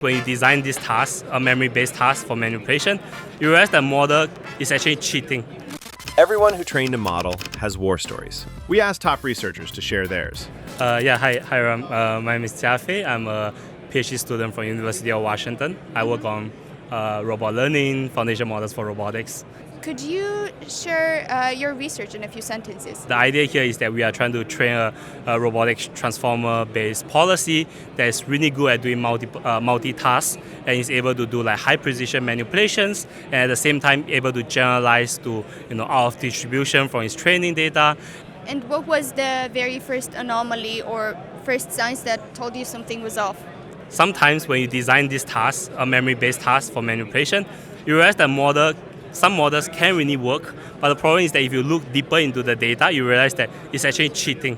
When you design this task, a memory-based task for manipulation, you realize the model is actually cheating. Everyone who trained a model has war stories. We asked top researchers to share theirs. Hi, Ram. My name is Jiafei. I'm a PhD student from University of Washington. I work on robot learning, foundation models for robotics. Could you share your research in a few sentences? The idea here is that we are trying to train a robotics transformer-based policy that is really good at doing multitask and is able to do like high precision manipulations and at the same time able to generalize to out of distribution from its training data. And what was the very first anomaly or first signs that told you something was off? Sometimes when you design this task, a memory-based task for manipulation, you realize that some models can really work, but the problem is that if you look deeper into the data, you realize that it's actually cheating.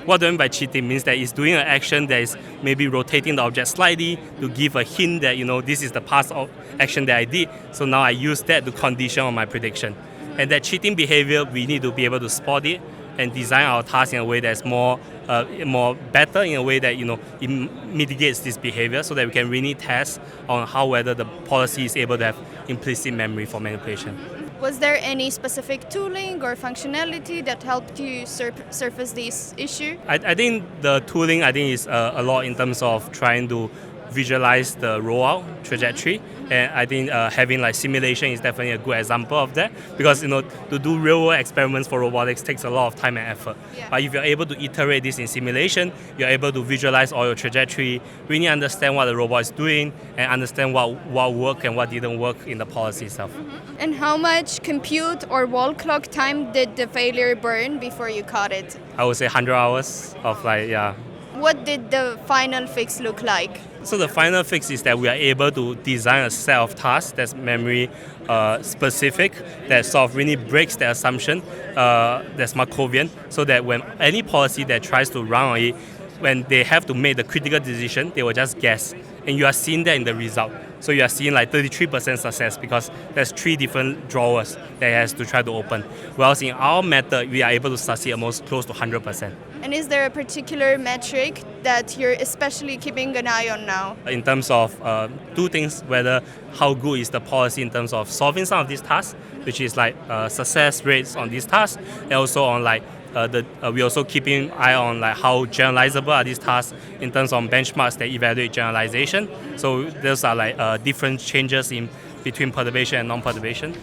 What do I mean by cheating means that it's doing an action that is maybe rotating the object slightly to give a hint that this is the past action that I did, so now I use that to condition on my prediction. And that cheating behavior, we need to be able to spot it and design our task in a way that's more better, in a way that it mitigates this behavior, so that we can really test on whether the policy is able to have implicit memory for manipulation. Was there any specific tooling or functionality that helped you surface this issue? I think the tooling is a lot in terms of trying to visualize the rollout trajectory, and I think having like simulation is definitely a good example of that, because to do real world experiments for robotics takes a lot of time and effort. Yeah. But if you're able to iterate this in simulation, you're able to visualize all your trajectory, really understand what the robot is doing, and understand what worked and what didn't work in the policy itself. And how much compute or wall clock time did the failure burn before you caught it? I would say 100 hours of What did the final fix look like? So the final fix is that we are able to design a set of tasks that's memory specific, that sort of really breaks the assumption that's Markovian, so that when any policy that tries to run on it, when they have to make the critical decision, they will just guess. And you are seeing that in the result. So you are seeing like 33% success because there's 3 different drawers that it has to try to open. Whereas in our method, we are able to succeed almost close to 100%. And is there a particular metric that you're especially keeping an eye on now? In terms of 2 things, whether how good is the policy in terms of solving some of these tasks, which is like success rates on these tasks, and also on like we also keeping eye on like how generalizable are these tasks in terms of benchmarks that evaluate generalization. So those are like different changes in between perturbation and non-perturbation.